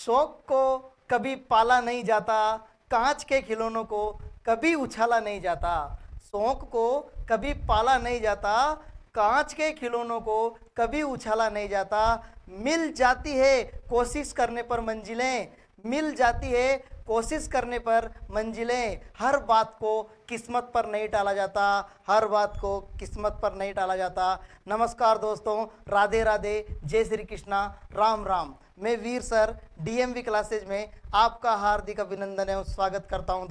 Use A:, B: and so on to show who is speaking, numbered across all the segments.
A: शौक को कभी पाला नहीं जाता, कांच के खिलौनों को कभी उछाला नहीं जाता। शौक को कभी पाला नहीं जाता, कांच के खिलौनों को कभी उछाला नहीं जाता। मिल जाती है कोशिश करने पर मंजिलें, मिल जाती है कोशिश करने पर मंजिलें। हर बात को किस्मत पर नहीं टाला जाता, हर बात को किस्मत पर नहीं टाला जाता। नमस्कार दोस्तों, राधे राधे, जय श्री कृष्णा, राम राम। मैं वीर सर डीएमवी क्लासेज में आपका हार्दिक अभिनंदन एवं स्वागत करता हूं।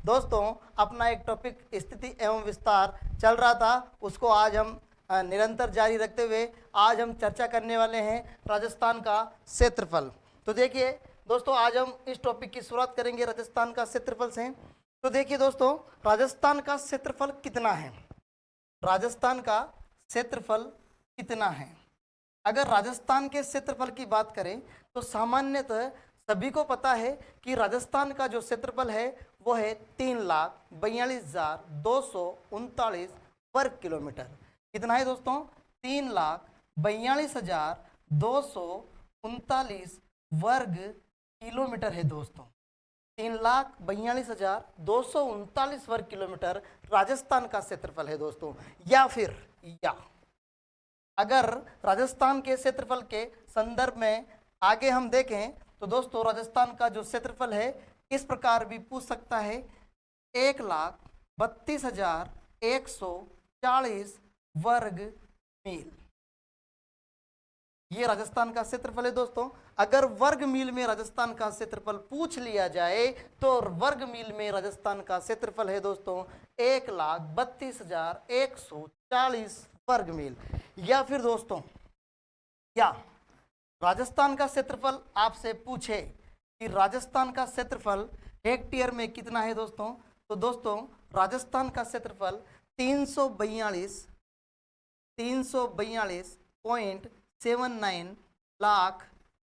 A: दोस्तों अपना एक टॉपिक स्थिति एवं विस्तार चल रहा था, उसको आज हम निरंतर जारी रखते हुए आज हम चर्चा करने वाले हैं राजस्थान का क्षेत्रफल। तो देखिए दोस्तों, आज हम इस टॉपिक की शुरुआत करेंगे राजस्थान का क्षेत्रफल से। तो देखिए दोस्तों, राजस्थान का क्षेत्रफल कितना है? राजस्थान का क्षेत्रफल कितना है? अगर राजस्थान के क्षेत्रफल की बात करें तो सामान्यतः सभी को पता है कि राजस्थान का जो क्षेत्रफल है वो है 3,42,239 वर्ग किलोमीटर। कितना है दोस्तों? 3,42,239 वर्ग किलोमीटर है दोस्तों। 3,42,239 वर्ग किलोमीटर राजस्थान का क्षेत्रफल है दोस्तों। या अगर राजस्थान के क्षेत्रफल के संदर्भ में आगे हम देखें तो दोस्तों, राजस्थान का जो क्षेत्रफल है इस प्रकार भी पूछ सकता है, 1,32,140 वर्ग मील। ये राजस्थान का क्षेत्रफल है दोस्तों। अगर वर्ग मील में राजस्थान का क्षेत्रफल पूछ लिया जाए तो वर्ग मील में राजस्थान का क्षेत्रफल है दोस्तों 1,32,140 वर्ग मील। या फिर दोस्तों, या राजस्थान का क्षेत्रफल आपसे पूछे कि राजस्थान का क्षेत्रफल हेक्टेयर में कितना है दोस्तों, तो दोस्तों राजस्थान का क्षेत्रफल 342.79 लाख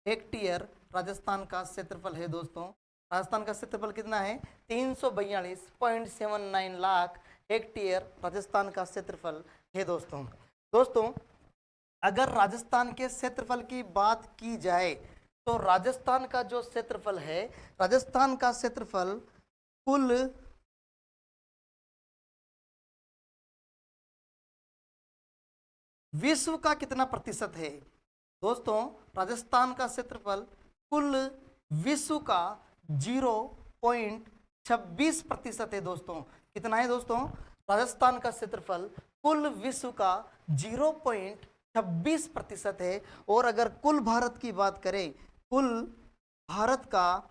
A: हेक्टेयर राजस्थान का क्षेत्रफल है दोस्तों। राजस्थान का क्षेत्रफल कितना है? 342.79 लाख हेक्टेयर राजस्थान का क्षेत्रफल है दोस्तों अगर राजस्थान के क्षेत्रफल की बात की जाए तो राजस्थान का जो क्षेत्रफल है, राजस्थान का क्षेत्रफल कुल विश्व का कितना प्रतिशत है दोस्तों? राजस्थान का क्षेत्रफल कुल विश्व का 0.26% है दोस्तों। कितना है दोस्तों? राजस्थान का क्षेत्रफल कुल विश्व का 0.26% है। और अगर कुल भारत की बात करें, कुल भारत का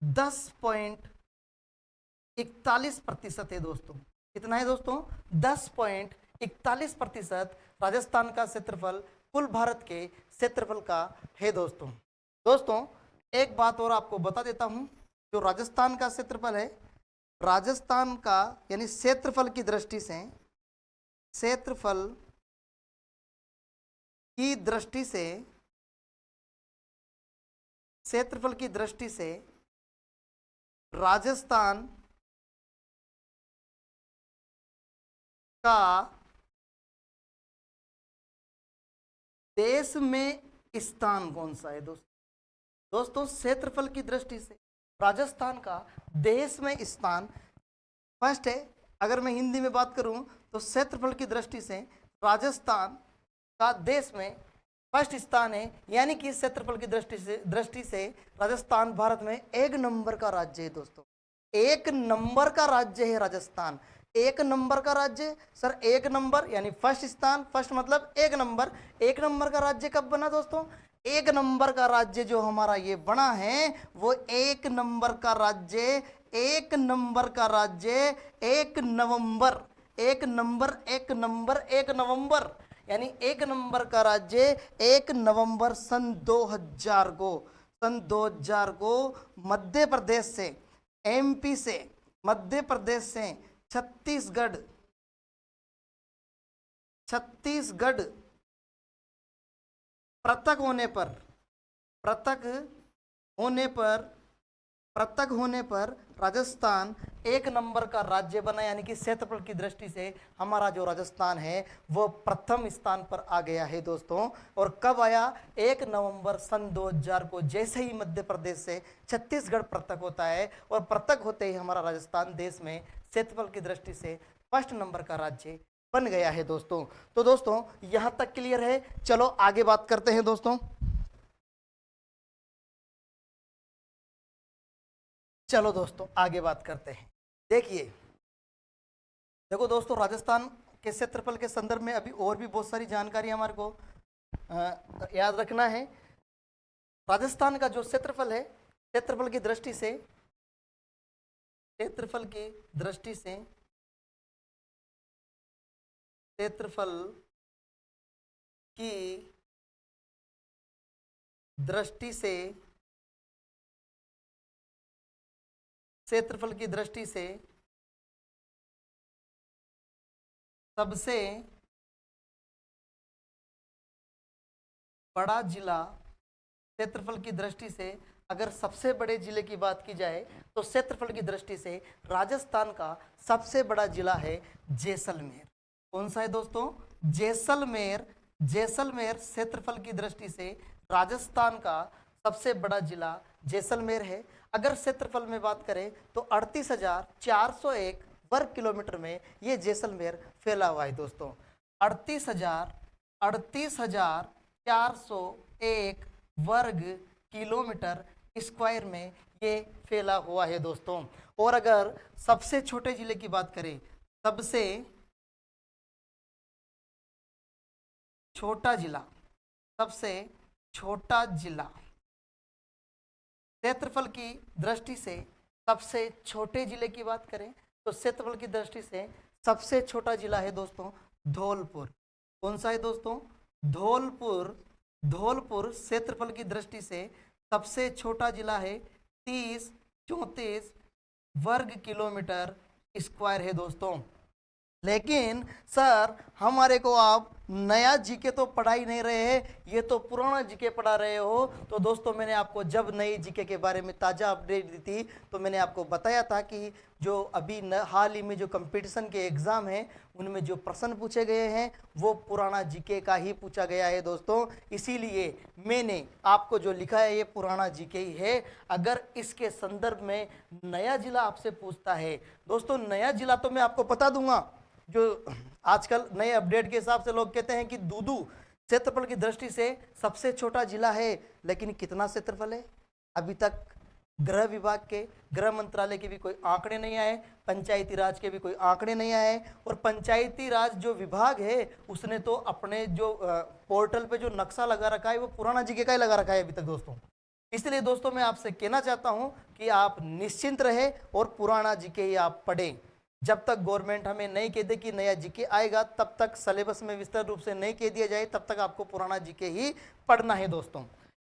A: 10.41% है दोस्तों। कितना है दोस्तों? 10.41% राजस्थान का क्षेत्रफल कुल भारत के क्षेत्रफल का है दोस्तों एक बात और आपको बता देता हूं, जो राजस्थान का क्षेत्रफल है, राजस्थान का यानी क्षेत्रफल की दृष्टि से राजस्थान का देश में स्थान कौन सा है दोस्तों? क्षेत्रफल की दृष्टि से राजस्थान का देश में स्थान फर्स्ट है। अगर मैं हिंदी में बात करूं तो क्षेत्रफल की दृष्टि से राजस्थान का देश में फर्स्ट स्थान है, यानी कि क्षेत्रफल की दृष्टि से राजस्थान भारत में 1 नंबर का राज्य है दोस्तों। 1 नंबर का राज्य है राजस्थान। 1 नंबर का राज्य सर, 1 नंबर यानी फर्स्ट स्थान, फर्स्ट मतलब 1 नंबर। 1 नंबर का राज्य कब बना दोस्तों? 1 नंबर का राज्य जो हमारा ये बना है वो 1 नंबर का राज्य 1 नंबर 1 नवंबर यानी 1 नंबर का राज्य 1 नवंबर सन 2000 को मध्य प्रदेश से, एमपी से, मध्य प्रदेश से छत्तीसगढ़ पृथक होने पर राजस्थान एक नंबर का राज्य बना, यानी कि क्षेत्रफल की दृष्टि से हमारा जो राजस्थान है वो प्रथम स्थान पर आ गया है दोस्तों। और कब आया? 1 नवंबर सन 2000 को, जैसे ही मध्य प्रदेश से छत्तीसगढ़ पृथक होता है और पृथक होते ही हमारा राजस्थान देश में क्षेत्रफल की दृष्टि से फर्स्ट नंबर का राज्य बन गया है दोस्तों। तो दोस्तों यहां तक क्लियर है। चलो आगे बात करते हैं दोस्तों। चलो दोस्तों आगे बात करते हैं। देखिए, देखो दोस्तों, राजस्थान के क्षेत्रफल के संदर्भ में अभी और भी बहुत सारी जानकारी हमारे को याद रखना है। राजस्थान का जो क्षेत्रफल है, क्षेत्रफल की दृष्टि से, क्षेत्रफल की दृष्टि से, क्षेत्रफल की दृष्टि से, क्षेत्रफल की दृष्टि से सबसे बड़ा जिला, क्षेत्रफल की दृष्टि से अगर सबसे बड़े जिले की बात की जाए तो क्षेत्रफल की दृष्टि से राजस्थान का सबसे बड़ा जिला है जैसलमेर। कौन सा है दोस्तों? जैसलमेर। जैसलमेर क्षेत्रफल की दृष्टि से राजस्थान का सबसे बड़ा जिला जैसलमेर है। अगर क्षेत्रफल में बात करें तो 38,401 वर्ग किलोमीटर में ये जैसलमेर फैला हुआ है दोस्तों। 38,401 वर्ग किलोमीटर स्क्वायर में ये फैला हुआ है दोस्तों। और अगर सबसे छोटे जिले की बात करें, सबसे छोटा जिला, सबसे छोटा जिला क्षेत्रफल की दृष्टि से, सबसे छोटे जिले की बात करें तो क्षेत्रफल की दृष्टि से सबसे छोटा जिला है दोस्तों धौलपुर। कौन सा है दोस्तों? धौलपुर। धौलपुर क्षेत्रफल की दृष्टि से सबसे छोटा जिला है, 30-34 वर्ग किलोमीटर स्क्वायर है दोस्तों। लेकिन सर हमारे को आप नया जीके तो पढ़ा ही नहीं रहे हैं, ये तो पुराना जीके पढ़ा रहे हो। तो दोस्तों मैंने आपको जब नई जीके के बारे में ताज़ा अपडेट दी थी तो मैंने आपको बताया था कि जो अभी हाल ही में जो कंपटीशन के एग्ज़ाम हैं उनमें जो प्रश्न पूछे गए हैं वो पुराना जीके का ही पूछा गया है दोस्तों। इसीलिए मैंने आपको जो लिखा है ये पुराना जीके ही है। अगर इसके संदर्भ में नया जिला आपसे पूछता है दोस्तों, नया जिला तो मैं आपको बता दूंगा। जो आजकल नए अपडेट के हिसाब से लोग कहते हैं कि दूदू क्षेत्रफल की दृष्टि से सबसे छोटा जिला है, लेकिन कितना क्षेत्रफल है अभी तक गृह विभाग के, गृह मंत्रालय के भी कोई आंकड़े नहीं आए, पंचायती राज के भी कोई आंकड़े नहीं आए। और पंचायती राज जो विभाग है उसने तो अपने जो पोर्टल पे जो नक्शा लगा रखा है वो पुराना जीके का ही लगा रखा है अभी तक दोस्तों। इसलिए दोस्तों मैं आपसे कहना चाहता हूं कि आप निश्चिंत रहे और पुराना जीके ही आप पढ़ें। जब तक गवर्नमेंट हमें नहीं कह दे कि नया जीके आएगा, तब तक सिलेबस में विस्तृत रूप से नहीं कह दिया जाए, तब तक आपको पुराना जीके ही पढ़ना है दोस्तों।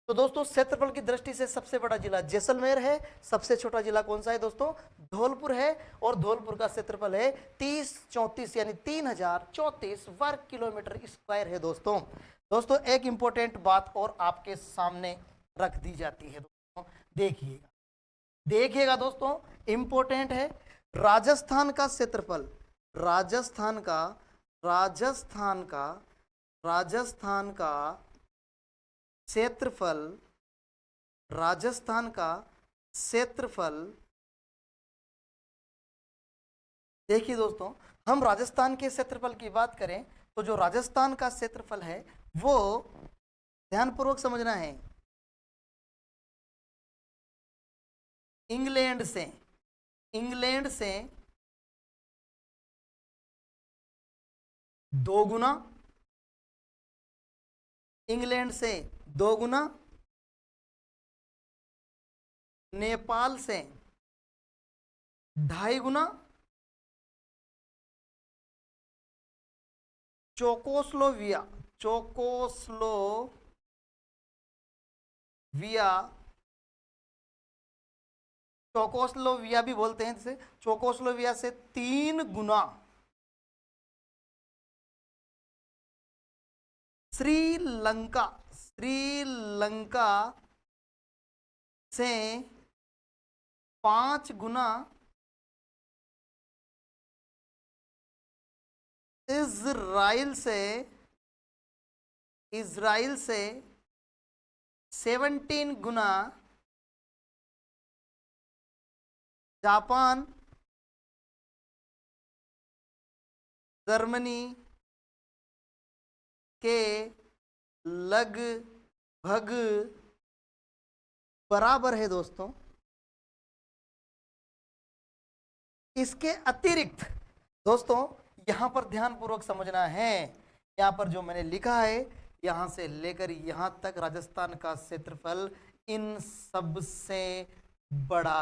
A: तो दोस्तों क्षेत्रफल की दृष्टि से सबसे बड़ा जिला जैसलमेर है, सबसे छोटा जिला कौन सा है दोस्तों? धौलपुर है। और धौलपुर का क्षेत्रफल है 30-34 यानी 3034 वर्ग किलोमीटर स्क्वायर है दोस्तों। दोस्तों एक इंपॉर्टेंट बात और आपके सामने रख दी जाती है दोस्तों, देखिएगा देखिएगा दोस्तों, इंपॉर्टेंट है। राजस्थान का क्षेत्रफल, राजस्थान का राजस्थान का राजस्थान का क्षेत्रफल, राजस्थान का क्षेत्रफल, देखिए दोस्तों, हम राजस्थान के क्षेत्रफल की बात करें तो जो राजस्थान का क्षेत्रफल है वो ध्यानपूर्वक समझना है, इंग्लैंड से, इंग्लैंड से 2 गुना, इंग्लैंड से 2 गुना, नेपाल से 2.5 गुना, चोकोस्लोविया, चोकोस्लोविया, चोकोस्लोविया भी बोलते हैं जिसे, चोकोस्लोविया से 3 गुना, श्रीलंका, श्रीलंका से 5 गुना इज़राइल से 17 गुना जापान, जर्मनी के लगभग बराबर है दोस्तों। इसके अतिरिक्त दोस्तों यहां पर ध्यानपूर्वक समझना है, यहां पर जो मैंने लिखा है यहां से लेकर यहां तक राजस्थान का क्षेत्रफल इन सब से बड़ा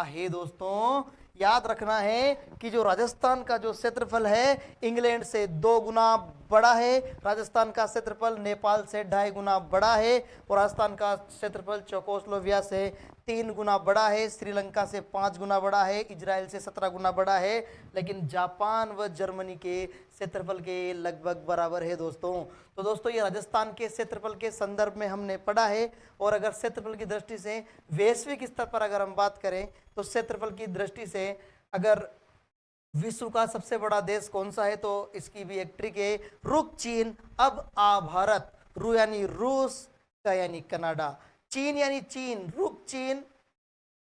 A: है दोस्तों। याद रखना है कि जो राजस्थान का जो क्षेत्रफल है इंग्लैंड से 2 गुना बड़ा है, राजस्थान का क्षेत्रफल नेपाल से 2.5 गुना बड़ा है, और राजस्थान का क्षेत्रफल चेकोस्लोवाकिया से 3 गुना बड़ा है, श्रीलंका से 5 गुना बड़ा है, इजराइल से 17 गुना बड़ा है, लेकिन जापान व जर्मनी के क्षेत्रफल के लगभग बराबर है दोस्तों। तो दोस्तों ये राजस्थान के क्षेत्रफल के संदर्भ में हमने पढ़ा है। और अगर क्षेत्रफल की दृष्टि से वैश्विक स्तर पर अगर हम बात करें तो क्षेत्रफल की दृष्टि से अगर विश्व का सबसे बड़ा देश कौन सा है तो इसकी भी एक ट्रिक है, रुक चीन अब आ भारत। रू यानी रूस, का यानी कनाडा, चीन यानी चीन, रुक चीन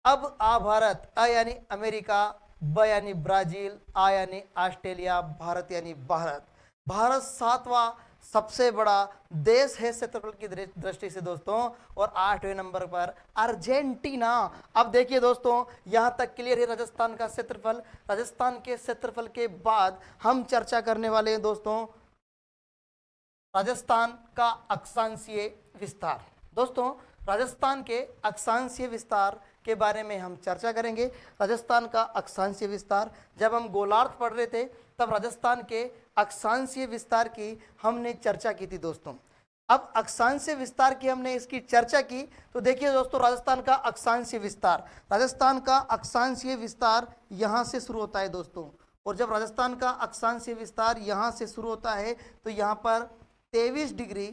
A: अब आ भारत, अ यानी अमेरिका, ब यानी ब्राजील, आ यानी ऑस्ट्रेलिया, भारत यानी भारत। भारत 7वां सबसे बड़ा देश है क्षेत्रफल की दृष्टि से दोस्तों, और 8वें नंबर पर अर्जेंटीना। अब देखिए दोस्तों यहां तक क्लियर है राजस्थान का क्षेत्रफल। राजस्थान के क्षेत्रफल के बाद हम चर्चा करने वाले हैं दोस्तों राजस्थान का अक्षांशीय विस्तार। दोस्तों राजस्थान के अक्षांशीय विस्तार के बारे में हम चर्चा करेंगे। राजस्थान का अक्षांशीय विस्तार, जब हम गोलार्ध पढ़ रहे थे तब राजस्थान के अक्षांशीय विस्तार की हमने चर्चा की थी दोस्तों। अब अक्षांशीय विस्तार की हमने इसकी चर्चा की तो देखिए दोस्तों राजस्थान का अक्षांशीय विस्तार, राजस्थान का अक्षांशीय विस्तार यहाँ से शुरू होता है दोस्तों। और जब राजस्थान का अक्षांशीय विस्तार यहाँ से शुरू होता है तो यहाँ पर 23 डिग्री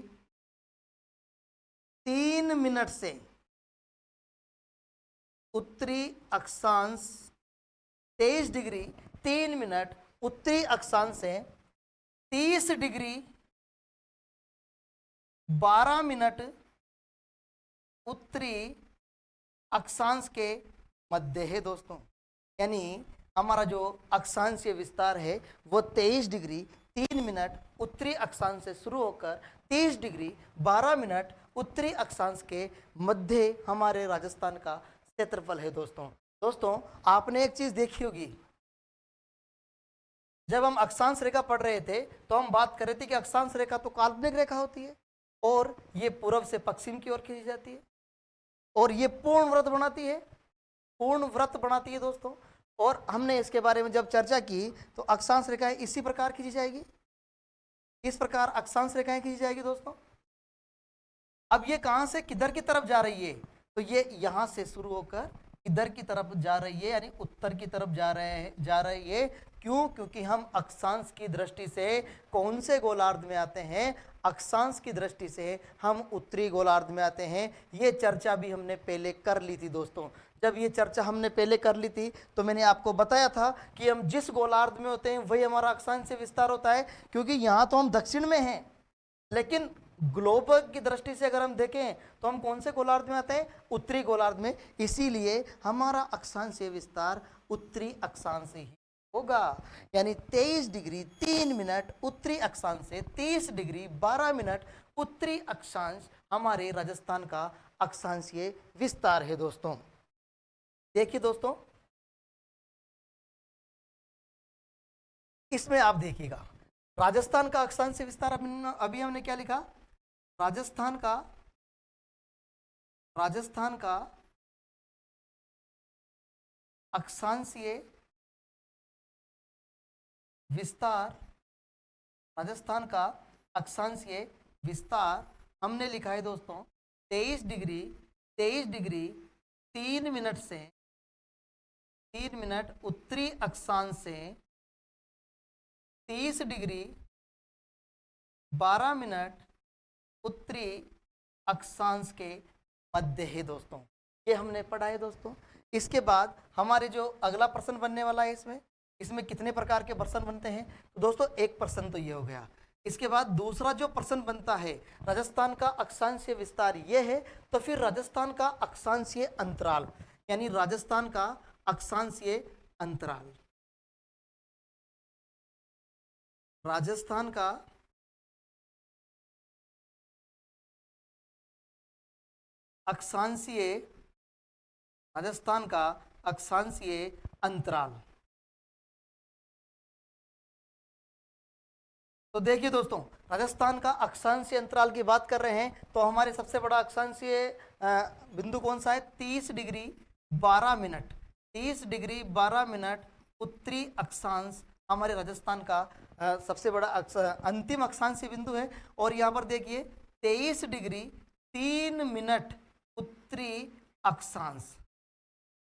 A: 3 मिनट से उत्तरी अक्षांश, 23 डिग्री 3 मिनट उत्तरी अक्षांश से 30 डिग्री 12 मिनट उत्तरी अक्षांश के मध्य है दोस्तों। यानी हमारा जो अक्षांशीय विस्तार है वो 23 डिग्री 3 मिनट उत्तरी अक्षांश से शुरू होकर 30 डिग्री 12 मिनट उत्तरी अक्षांश के मध्य हमारे राजस्थान का क्षेत्रफल है दोस्तों। दोस्तों आपने एक चीज देखी होगी, जब हम अक्षांश रेखा पढ़ रहे थे तो हम बात कर रहे थे कि अक्षांश रेखा तो काल्पनिक रेखा होती है और ये पूर्व से पश्चिम की ओर खींची जाती है और ये पूर्ण व्रत बनाती है दोस्तों। और हमने इसके बारे में जब चर्चा की तो अक्षांश रेखाएं इसी प्रकार खींची जाएगी, इस प्रकार अक्षांश रेखाएं खींची जाएगी दोस्तों। अब ये कहां से किधर की तरफ जा रही है तो ये यहां से शुरू होकर इधर की तरफ जा रही है, यानी उत्तर की तरफ जा रही है। क्यों? क्योंकि हम अक्षांश की दृष्टि से कौन से गोलार्ध में आते हैं, अक्षांश की दृष्टि से हम उत्तरी गोलार्ध में आते हैं। ये चर्चा भी हमने पहले कर ली थी दोस्तों। जब ये चर्चा हमने पहले कर ली थी तो मैंने आपको बताया था कि हम जिस गोलार्ध में होते हैं वही हमारा अक्षांशीय विस्तार होता है, क्योंकि यहाँ तो हम दक्षिण में हैं, लेकिन ग्लोब की दृष्टि से अगर हम देखें तो हम कौन से गोलार्ध में आते हैं, उत्तरी गोलार्ध में। इसीलिए हमारा अक्षांशीय विस्तार उत्तरी अक्षांश ही होगा। यानी 23 डिग्री 3 मिनट उत्तरी अक्षांश से 30 डिग्री 12 मिनट उत्तरी अक्षांश हमारे राजस्थान का अक्षांशीय विस्तार है दोस्तों। देखिए दोस्तों इसमें आप देखिएगा राजस्थान का अक्षांशीय विस्तार अभी हमने क्या लिखा, राजस्थान का अक्षांशीय विस्तार, राजस्थान का अक्षांशीय विस्तार हमने लिखा है दोस्तों 23 डिग्री 3 मिनट से 3 मिनट उत्तरी अक्षांश से 30 डिग्री 12 मिनट उत्तरी अक्षांश के मध्य है दोस्तों। ये हमने पढ़ा है दोस्तों। इसके बाद हमारे जो अगला प्रश्न बनने वाला है, इसमें कितने प्रकार के प्रश्न बनते हैं, तो दोस्तों एक प्रश्न तो ये हो गया। इसके बाद दूसरा जो प्रश्न बनता है, राजस्थान का अक्षांशीय विस्तार ये है, तो फिर राजस्थान का अक्षांशीय अंतराल, यानी राजस्थान का अक्षांशीय अंतराल, राजस्थान का अक्षांशीय, राजस्थान का अक्षांशीय अंतराल। तो देखिए दोस्तों, राजस्थान का अक्षांशीय अंतराल की बात कर रहे हैं, तो हमारे सबसे बड़ा अक्षांशीय बिंदु कौन सा है, 30 डिग्री 12 मिनट, 30 डिग्री 12 मिनट उत्तरी अक्षांश हमारे राजस्थान का सबसे बड़ा अंतिम अक्षांशीय बिंदु है। और यहाँ पर देखिए 23 डिग्री 3 मिनट उत्तरी अक्षांश।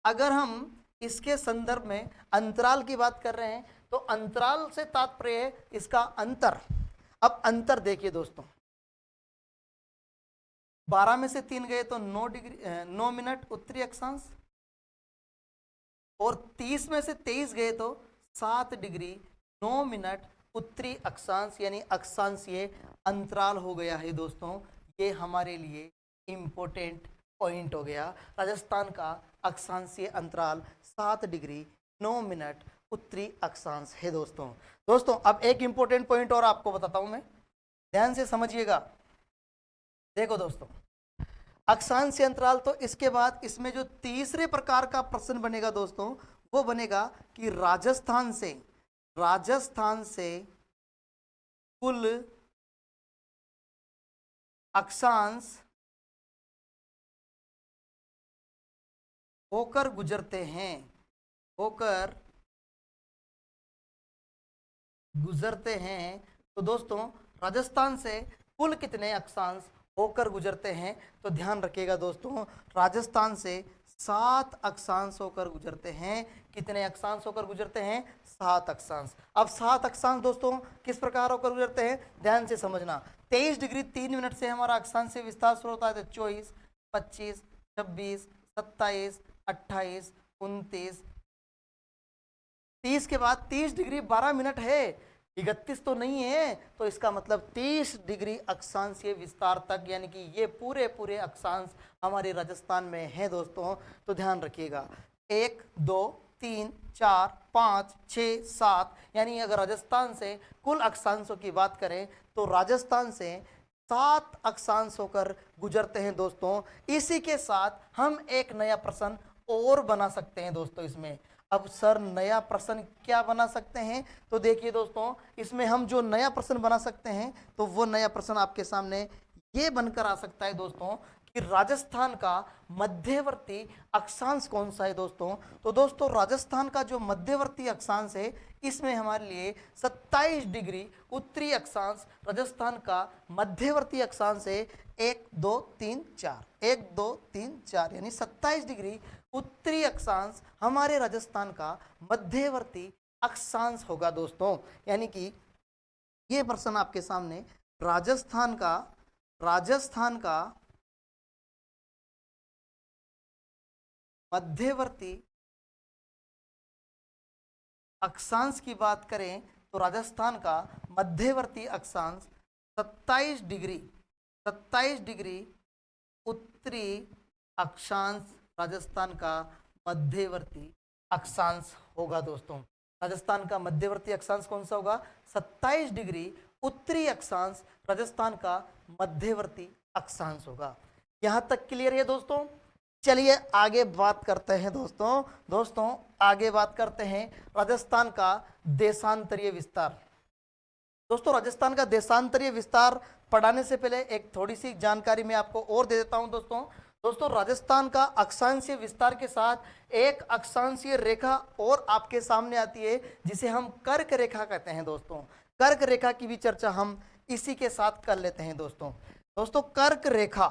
A: अगर हम इसके संदर्भ में अंतराल की बात कर रहे हैं, तो अंतराल से तात्पर्य है इसका अंतर। अब अंतर देखिए दोस्तों, 12 में से 3 गए तो 9 मिनट उत्तरी अक्षांश, और 30 में से 23 गए तो 7 डिग्री 9 मिनट उत्तरी अक्षांश, यानी अक्षांशीय अंतराल हो गया है दोस्तों। ये हमारे लिए इंपॉर्टेंट पॉइंट हो गया। राजस्थान का अक्षांशीय अंतराल 7 डिग्री 9 मिनट उत्तरी अक्षांश है दोस्तों। अब एक इंपॉर्टेंट पॉइंट और आपको बताता हूं मैं, ध्यान से समझिएगा। देखो दोस्तों, अक्षांशीय अंतराल, तो इसके बाद इसमें जो तीसरे प्रकार का प्रश्न बनेगा दोस्तों, वो बनेगा कि राजस्थान से कुल अक्षांश होकर गुजरते हैं, तो दोस्तों राजस्थान से कुल कितने अक्षांश होकर गुजरते हैं, तो ध्यान रखिएगा दोस्तों, राजस्थान से 7 अक्षांश होकर गुजरते हैं। कितने अक्षांश होकर गुजरते हैं, 7 अक्षांश। अब 7 अक्षांश दोस्तों किस प्रकार होकर गुजरते हैं, ध्यान से समझना। 23 डिग्री 3 मिनट से हमारा अक्षांशीय विस्तार शुरू होता है, तो 24, 25, 26, 27, 28, 29, 30 के बाद 30 डिग्री 12 मिनट है, 31 तो नहीं है, तो इसका मतलब 30 डिग्री अक्षांशीय विस्तार तक, यानी कि ये पूरे अक्षांश हमारे राजस्थान में है दोस्तों। तो ध्यान रखिएगा, 1, 2, 3, 4, 5, 6, 7, यानी अगर राजस्थान से कुल अक्षांशों की बात करें, तो राजस्थान से 7 अक्षांश होकर गुजरते हैं दोस्तों। इसी के साथ हम एक नया प्रश्न और बना सकते हैं दोस्तों इसमें। अब सर नया प्रश्न क्या बना सकते हैं, तो देखिए दोस्तों, इसमें हम जो नया प्रश्न बना सकते हैं, तो वो नया प्रश्न आपके सामने ये बनकर आ सकता है दोस्तों कि राजस्थान का मध्यवर्ती अक्षांश कौन सा है दोस्तों। तो दोस्तों राजस्थान का जो मध्यवर्ती अक्षांश है, इसमें हमारे लिए 27 डिग्री उत्तरी अक्षांश राजस्थान का मध्यवर्ती अक्षांश है। 1, 2, 3, 4, 1, 2, 3, 4, यानी 27 डिग्री उत्तरी अक्षांश हमारे राजस्थान का मध्यवर्ती अक्षांश होगा दोस्तों। यानी कि ये प्रश्न आपके सामने राजस्थान का मध्यवर्ती अक्षांश की बात करें, तो राजस्थान का मध्यवर्ती अक्षांश 27 डिग्री उत्तरी अक्षांश राजस्थान का मध्यवर्ती अक्षांश होगा दोस्तों। राजस्थान का मध्यवर्ती अक्षांश कौन सा होगा, 27 डिग्री उत्तरी अक्षांश राजस्थान का मध्यवर्ती अक्षांश होगा। यहां तक क्लियर है दोस्तों। चलिए आगे बात करते हैं दोस्तों आगे बात करते हैं राजस्थान का देशांतरीय विस्तार। दोस्तों राजस्थान का देशांतरीय विस्तार पढ़ाने से पहले एक थोड़ी सी जानकारी मैं आपको और दे देता हूं दोस्तों राजस्थान का अक्षांशीय विस्तार के साथ एक अक्षांशीय रेखा और आपके सामने आती है, जिसे हम कर्क रेखा कहते हैं दोस्तों। कर्क रेखा की भी चर्चा हम इसी के साथ कर लेते हैं दोस्तों कर्क रेखा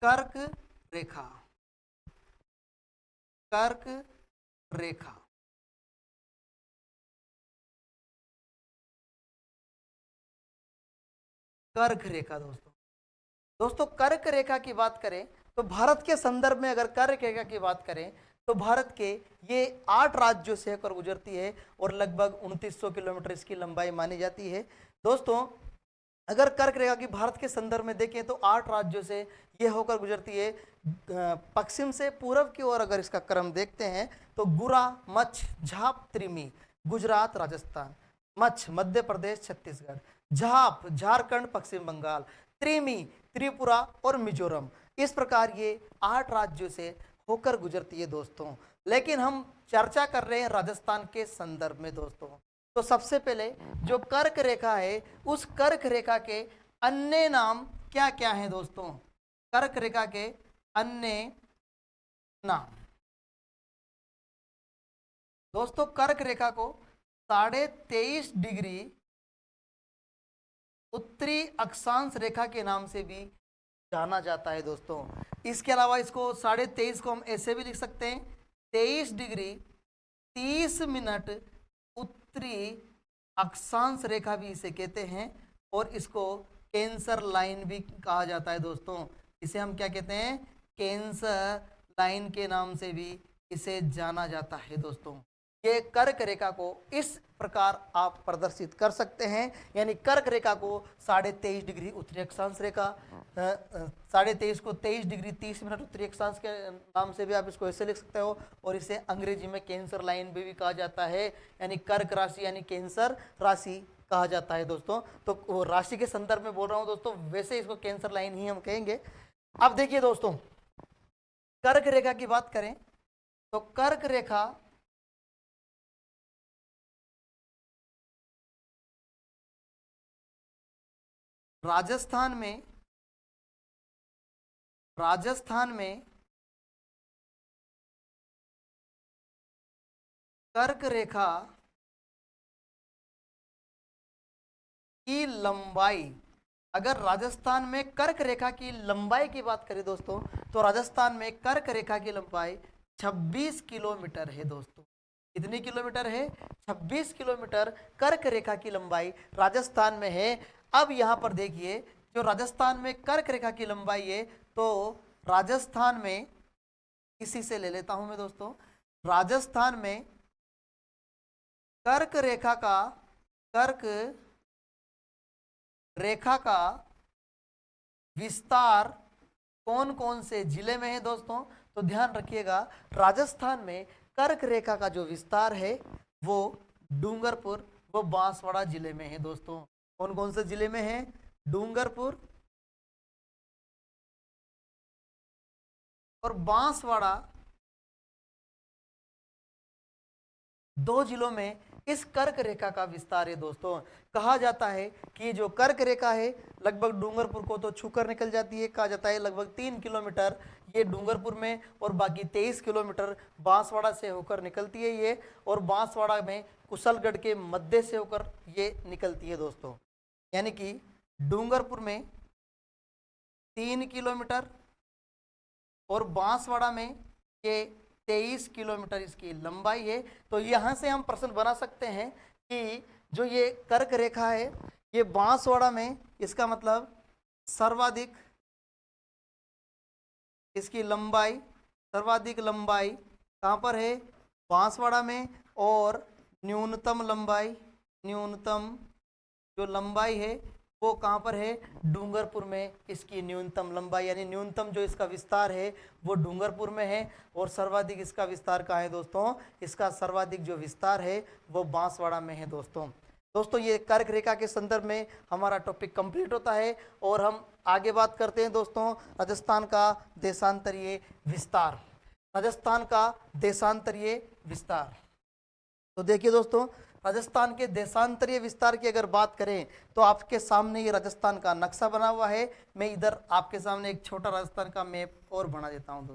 A: कर्क रेखा दोस्तों कर्क रेखा की बात करें तो भारत के संदर्भ में अगर कर्क रेखा की बात करें तो भारत के ये 8 राज्यों से होकर गुजरती है और लगभग 2900 किलोमीटर इसकी लंबाई मानी जाती है। दोस्तों अगर कर्क रेखा की भारत के संदर्भ में देखें तो 8 राज्यों से ये होकर गुजरती है। पश्चिम से पूर्व की ओर अगर इसका क्रम देखते हैं तो गुरा, मच्छ, झाप, त्रिमी गुजरात राजस्थान, मच्छ मध्य प्रदेश छत्तीसगढ़, झाप झारखंड पश्चिम बंगाल, त्रिमी त्रिपुरा और मिजोरम। इस प्रकार ये 8 राज्यों से होकर गुजरती है दोस्तों। लेकिन हम चर्चा कर रहे हैं राजस्थान के संदर्भ में दोस्तों। तो सबसे पहले जो कर्क रेखा है उस कर्क रेखा के अन्य नाम क्या क्या हैं दोस्तों? कर्क रेखा के अन्य नाम दोस्तों, कर्क रेखा को 23.5 डिग्री उत्तरी अक्षांश रेखा के नाम से भी जाना जाता है दोस्तों। इसके अलावा इसको 23.5 को हम ऐसे भी लिख सकते हैं 23 डिग्री 30 मिनट उत्तरी अक्षांश रेखा भी इसे कहते हैं और इसको कैंसर लाइन भी कहा जाता है दोस्तों। इसे हम क्या कहते हैं? कैंसर लाइन के नाम से भी इसे जाना जाता है दोस्तों। ये कर्क रेखा को इस प्रकार आप प्रदर्शित कर सकते हैं, यानी कर्क रेखा को 23.5 डिग्री उत्तरी अक्षांश रेखा, 23.5 को 23 डिग्री 30 मिनट उत्तरी अक्षांश के नाम से भी आप इसको ऐसे लिख सकते हो और इसे अंग्रेजी में कैंसर लाइन भी कहा जाता है, यानी कर्क राशि यानी कैंसर राशि कहा जाता है दोस्तों। तो राशि के संदर्भ में बोल रहा हूँ दोस्तों, वैसे इसको कैंसर लाइन ही हम कहेंगे। अब देखिए दोस्तों, कर्क रेखा की बात करें तो कर्क रेखा राजस्थान में कर्क रेखा की लंबाई, अगर राजस्थान में कर्क रेखा की लंबाई की बात करें दोस्तों तो राजस्थान में कर्क रेखा की लंबाई 26 किलोमीटर है दोस्तों। कितनी किलोमीटर है? 26 किलोमीटर कर्क रेखा की लंबाई राजस्थान में है। अब यहाँ पर देखिए, जो राजस्थान में कर्क रेखा की लंबाई है तो राजस्थान में, इसी से ले लेता हूं मैं दोस्तों, राजस्थान में कर्क रेखा का विस्तार कौन कौन से जिले में है दोस्तों? तो ध्यान रखिएगा, राजस्थान में कर्क रेखा का जो विस्तार है वो डूंगरपुर व बांसवाड़ा जिले में है दोस्तों। कौन कौन से जिले में है? डूंगरपुर और बांसवाड़ा, दो जिलों में इस कर्क रेखा का विस्तार है दोस्तों। कहा जाता है कि जो कर्क रेखा है लगभग डूंगरपुर को तो छूकर निकल जाती है। कहा जाता है लगभग 3 किलोमीटर ये डूंगरपुर में और बाकी 23 किलोमीटर बांसवाड़ा से होकर निकलती है ये, और बांसवाड़ा में कुशलगढ़ के मध्य से होकर ये निकलती है दोस्तों। यानी कि डूंगरपुर में 3 किलोमीटर और बांसवाड़ा में ये 23 किलोमीटर इसकी लंबाई है। तो यहाँ से हम प्रश्न बना सकते हैं कि जो ये कर्क रेखा है ये बांसवाड़ा में, इसका मतलब सर्वाधिक इसकी लंबाई, सर्वाधिक लंबाई कहाँ पर है? बांसवाड़ा में। और न्यूनतम जो लंबाई है वो कहाँ पर है? डूंगरपुर में इसकी न्यूनतम लंबाई, यानी न्यूनतम जो इसका विस्तार है वो डूंगरपुर में है। और सर्वाधिक इसका विस्तार कहाँ है दोस्तों? इसका सर्वाधिक जो विस्तार है वो बांसवाड़ा में है दोस्तों। दोस्तों ये कर्क रेखा के संदर्भ में हमारा टॉपिक कंप्लीट होता है और हम आगे बात करते हैं दोस्तों राजस्थान का देशांतरीय विस्तार। राजस्थान का देशांतरीय विस्तार, तो देखिए दोस्तों, राजस्थान के देशांतरीय विस्तार की अगर बात करें तो आपके सामने ये राजस्थान का नक्शा बना हुआ है। मैं इधर आपके सामने एक छोटा राजस्थान का मैप और बना देता हूं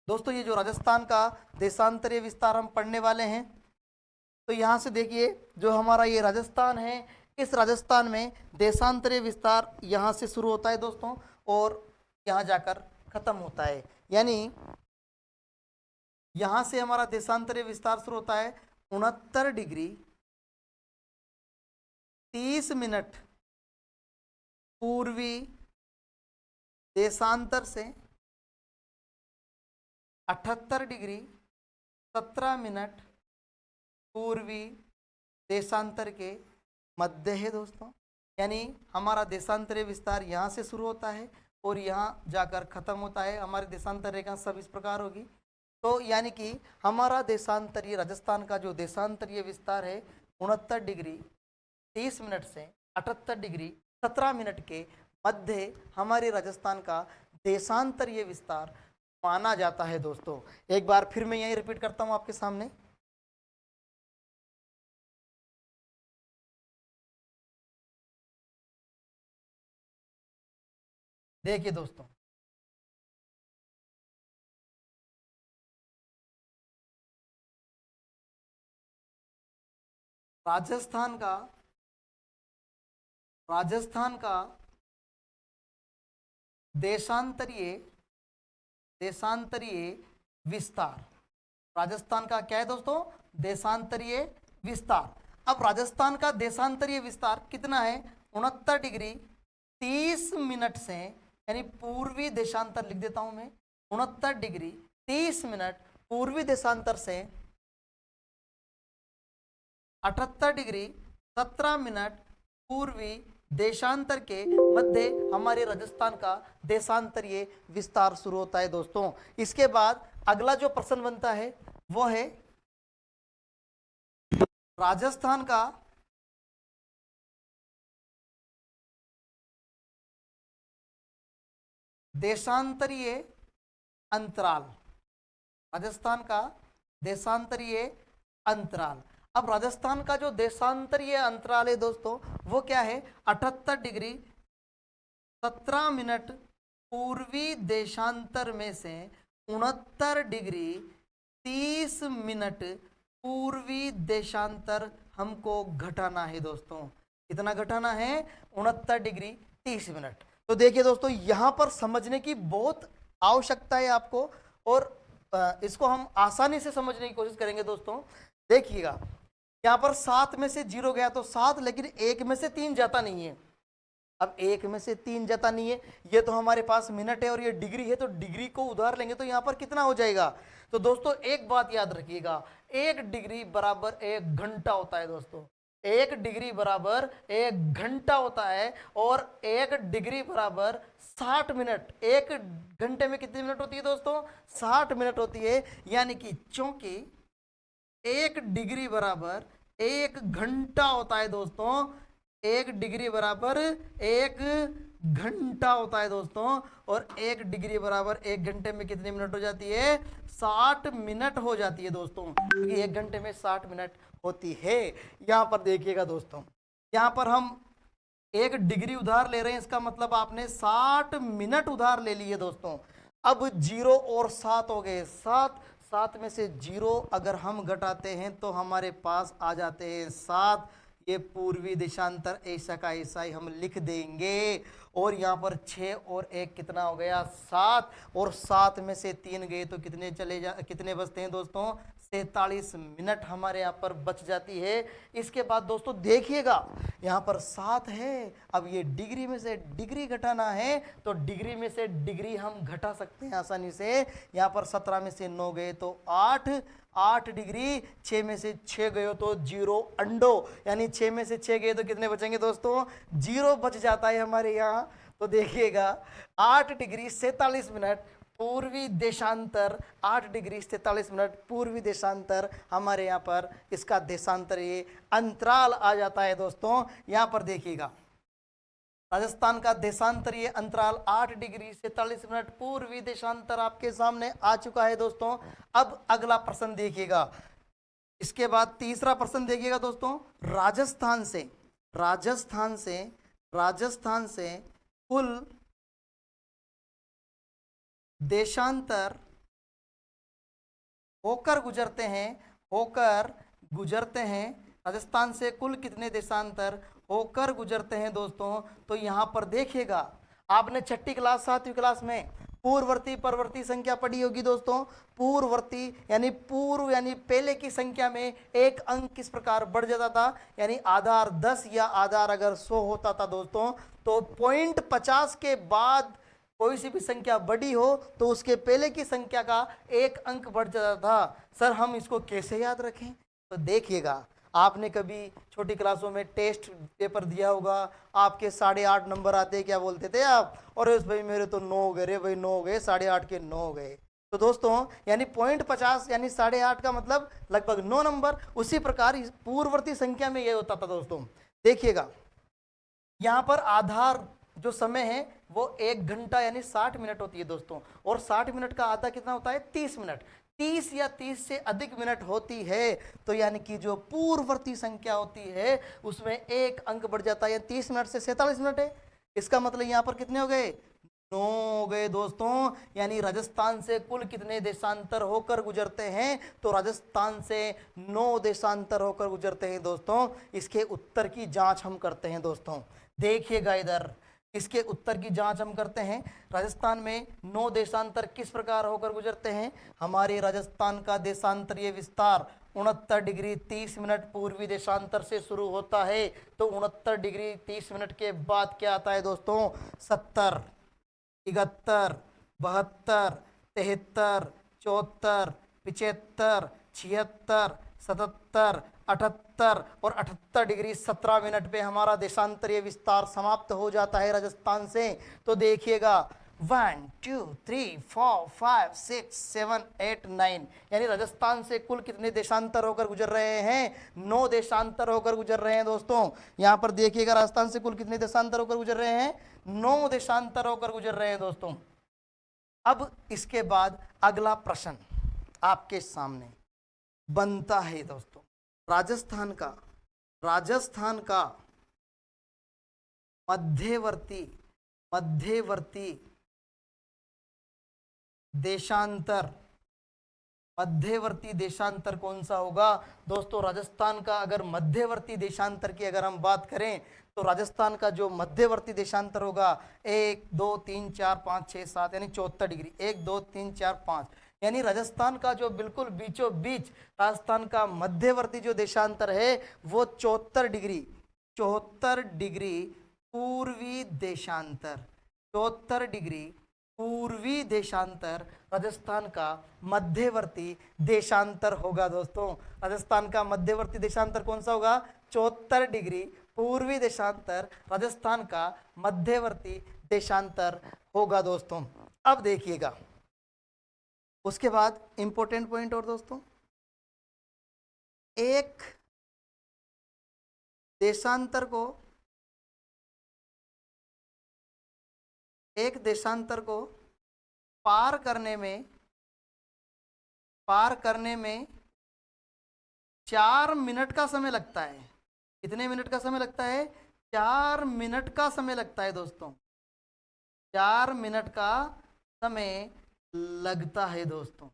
A: दोस्तों। ये जो राजस्थान का देशांतरीय विस्तार हम पढ़ने वाले हैं, तो यहाँ से देखिए जो हमारा ये राजस्थान है, इस राजस्थान में देशांतरीय विस्तार यहाँ से शुरू होता है दोस्तों और यहाँ जाकर खत्म होता है। यानी यहाँ से हमारा देशांतरीय विस्तार शुरू होता है 69 डिग्री 30 मिनट पूर्वी देशांतर से 78 डिग्री 17 मिनट पूर्वी देशांतर के मध्य है दोस्तों। यानी हमारा देशांतरीय विस्तार यहाँ से शुरू होता है और यहाँ जाकर खत्म होता है। हमारी देशांतर रेखा सब इस प्रकार होगी। तो यानी कि हमारा देशांतरीय राजस्थान का जो देशांतरीय विस्तार है 69 डिग्री 30 मिनट से 78 डिग्री 17 मिनट के मध्य हमारे राजस्थान का देशांतरीय विस्तार माना जाता है दोस्तों। एक बार फिर मैं यही रिपीट करता हूं आपके सामने। देखिए दोस्तों, राजस्थान का देशांतरीय विस्तार, राजस्थान का क्या है दोस्तों? देशांतरीय विस्तार। अब राजस्थान का देशांतरीय विस्तार कितना है? 69 डिग्री 30 मिनट से, यानी पूर्वी देशांतर लिख देता हूं मैं, 69 डिग्री 30 मिनट पूर्वी देशांतर से 78 डिग्री 17 मिनट पूर्वी देशांतर के मध्य हमारे राजस्थान का देशांतरीय विस्तार शुरू होता है दोस्तों। इसके बाद अगला जो प्रश्न बनता है वो है राजस्थान का देशांतरीय अंतराल, राजस्थान का देशांतरीय अंतराल। अब राजस्थान का जो देशांतरीय अंतराल है दोस्तों वो क्या है? 78 डिग्री 17 मिनट पूर्वी देशांतर में से 69 डिग्री 30 मिनट पूर्वी देशांतर हमको घटाना है दोस्तों। कितना घटाना है? 69 डिग्री 30 मिनट। तो देखिए दोस्तों, यहां पर समझने की बहुत आवश्यकता है आपको, और इसको हम आसानी से समझने की कोशिश करेंगे दोस्तों। देखिएगा, यहाँ पर 7 में से 0 गया तो 7, लेकिन 1 में से 3 जाता नहीं है। अब 1 में से 3 जाता नहीं है, ये तो हमारे पास मिनट है और ये डिग्री है, तो डिग्री को उधार लेंगे तो यहाँ पर कितना हो जाएगा? तो दोस्तों एक बात याद रखिएगा, 1 डिग्री बराबर 1 घंटा होता है दोस्तों। 1 डिग्री बराबर 1 घंटा होता है, और 1 डिग्री बराबर 60 मिनट। 1 घंटे में कितनी मिनट होती है दोस्तों? 60 मिनट होती है। यानी कि चूंकि 1 डिग्री बराबर 1 घंटा होता है दोस्तों, 1 डिग्री बराबर 1 घंटा होता है दोस्तों, और 1 डिग्री बराबर 1 घंटे में कितनी मिनट हो जाती है? 60 मिनट हो जाती है दोस्तों, क्योंकि 1 घंटे में 60 मिनट होती है। यहाँ पर देखिएगा दोस्तों, यहाँ पर हम 1 डिग्री उधार ले रहे हैं, इसका मतलब आपने 60 मिनट उधार ले लिए दोस्तों। अब 0 और 7 हो गए, 7 में से 0 अगर हम घटाते हैं तो हमारे पास आ जाते हैं 7। ये पूर्वी देशांतर ऐसा का ऐसा ही हम लिख देंगे। और यहाँ पर 6 और 1 कितना हो गया? 7, और 7 में से 3 गए तो कितने बचते हैं दोस्तों? 47 मिनट हमारे यहाँ पर बच जाती है। इसके बाद दोस्तों देखिएगा, यहाँ पर 7 है, अब ये डिग्री में से डिग्री घटाना है, तो डिग्री में से डिग्री हम घटा सकते हैं आसानी से। यहाँ पर 17 में से 9 गए तो 8 डिग्री, 6 में से 6 गए तो 0 अंडो, यानी 6 में से 6 गए तो कितने बचेंगे दोस्तों? 0 बच जाता है हमारे यहाँ। तो देखिएगा, 8 डिग्री 47 मिनट पूर्वी देशांतर, 8 डिग्री 47 मिनट पूर्वी देशांतर हमारे यहाँ पर इसका देशांतरीय अंतराल आ जाता है दोस्तों। यहाँ पर देखिएगा, राजस्थान का देशांतरीय अंतराल 8 डिग्री 47 मिनट पूर्वी देशांतर आपके सामने आ चुका है दोस्तों। अब अगला प्रश्न देखिएगा, इसके बाद तीसरा प्रश्न देखिएगा दोस्तों। राजस्थान से कुल देशांतर होकर गुजरते हैं राजस्थान से कुल कितने देशांतर होकर गुजरते हैं दोस्तों? तो यहाँ पर देखिएगा, आपने 6ठी क्लास 7वीं क्लास में पूर्ववर्ती परवर्ती संख्या पढ़ी होगी दोस्तों। पूर्ववर्ती यानी पूर्व, यानी पहले की संख्या में एक अंक किस प्रकार बढ़ जाता था, यानी आधार 10 या आधार अगर 100 होता था दोस्तों, तो 0.50 के बाद कोई सी भी संख्या बड़ी हो तो उसके पहले की संख्या का एक अंक बढ़ जाता था। सर हम इसको कैसे याद रखें? तो देखिएगा, आपने कभी छोटी क्लासों में टेस्ट पेपर दिया होगा, आपके 8.5 नंबर आते, क्या बोलते थे आप? और भाई मेरे तो 9 हो गए रे भाई, 9 हो गए, 8.5 के 9 हो गए। तो दोस्तों यानी 0.50 यानी 8.5 का मतलब लगभग 9 नंबर। उसी प्रकार पूर्ववर्ती संख्या में यह होता था दोस्तों। देखिएगा यहाँ पर आधार जो समय है वो 1 घंटा यानी 60 मिनट होती है दोस्तों, और 60 मिनट का आधा कितना होता है? 30 मिनट। 30 या 30 से अधिक मिनट होती है तो यानी कि जो पूर्ववर्ती संख्या होती है उसमें एक अंक बढ़ जाता है। 30 मिनट से 47 मिनट है, इसका मतलब यहाँ पर कितने हो गए? 9 हो गए दोस्तों। यानी राजस्थान से कुल कितने देशांतर होकर गुजरते हैं? तो राजस्थान से 9 देशांतर होकर गुजरते हैं दोस्तों। इसके उत्तर की जांच हम करते हैं दोस्तों। देखिएगा इधर, इसके उत्तर की जांच हम करते हैं। राजस्थान में 9 देशांतर किस प्रकार होकर गुजरते हैं? हमारे राजस्थान का देशांतरीय विस्तार 69 डिग्री 30 मिनट पूर्वी देशांतर से शुरू होता है। तो 69 डिग्री 30 मिनट के बाद क्या आता है दोस्तों? 70, 71, 72, 73, 74, 75, 76, 77, 78 और 78 डिग्री 17 मिनट पे हमारा देशांतरीय विस्तार समाप्त हो जाता है राजस्थान से। तो देखिएगा 1 2 3 4 5 6 7 8 9 यानी राजस्थान से कुल कितने देशांतर होकर गुजर रहे हैं? 9 देशांतर होकर गुजर रहे हैं दोस्तों। यहाँ पर देखिएगा राजस्थान से कुल कितने देशांतर होकर गुजर रहे हैं? 9 देशांतर होकर गुजर रहे हैं दोस्तों। अब इसके बाद अगला प्रश्न आपके सामने बनता है दोस्तों, राजस्थान का मध्यवर्ती देशांतर कौन सा होगा दोस्तों? राजस्थान का अगर मध्यवर्ती देशांतर की अगर हम बात करें तो राजस्थान का जो मध्यवर्ती देशांतर होगा 1 2 3 4 5 6 7 यानी 74 डिग्री। 1 2 3 4 5 यानी राजस्थान का जो बिल्कुल बीचों बीच राजस्थान का मध्यवर्ती जो देशांतर है वो 74 डिग्री पूर्वी देशांतर। 74 डिग्री पूर्वी देशांतर राजस्थान का मध्यवर्ती देशांतर होगा दोस्तों। राजस्थान का मध्यवर्ती देशांतर कौन सा होगा? 74 डिग्री पूर्वी देशांतर राजस्थान का मध्यवर्ती देशांतर होगा दोस्तों। अब देखिएगा उसके बाद इंपॉर्टेंट पॉइंट और दोस्तों, एक देशांतर को पार करने में 4 मिनट का समय लगता है। कितने मिनट का समय लगता है? 4 मिनट का समय लगता है दोस्तों। 4 मिनट का समय लगता है दोस्तों।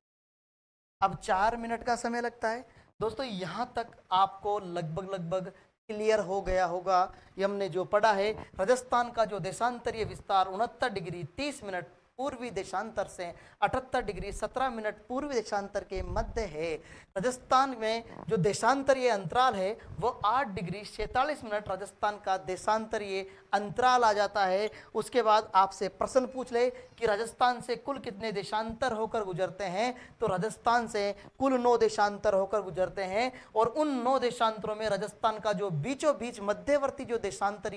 A: अब 4 मिनट का समय लगता है दोस्तों। यहां तक आपको लगभग क्लियर हो गया होगा। ये हमने जो पढ़ा है, राजस्थान का जो देशांतरीय विस्तार 69 डिग्री 30 मिनट पूर्वी देशांतर से 78 डिग्री 17 मिनट पूर्वी देशांतर के मध्य है। राजस्थान में जो देशांतरीय अंतराल है वो 8 डिग्री 47 मिनट राजस्थान का देशांतरीय अंतराल आ जाता है। उसके बाद आपसे प्रश्न पूछ ले कि राजस्थान से कुल कितने देशांतर होकर गुजरते हैं? तो राजस्थान से कुल 9 देशांतर होकर गुजरते हैं, और उन 9 देशांतरों में राजस्थान का जो बीचों बीच मध्यवर्ती जो देशांतर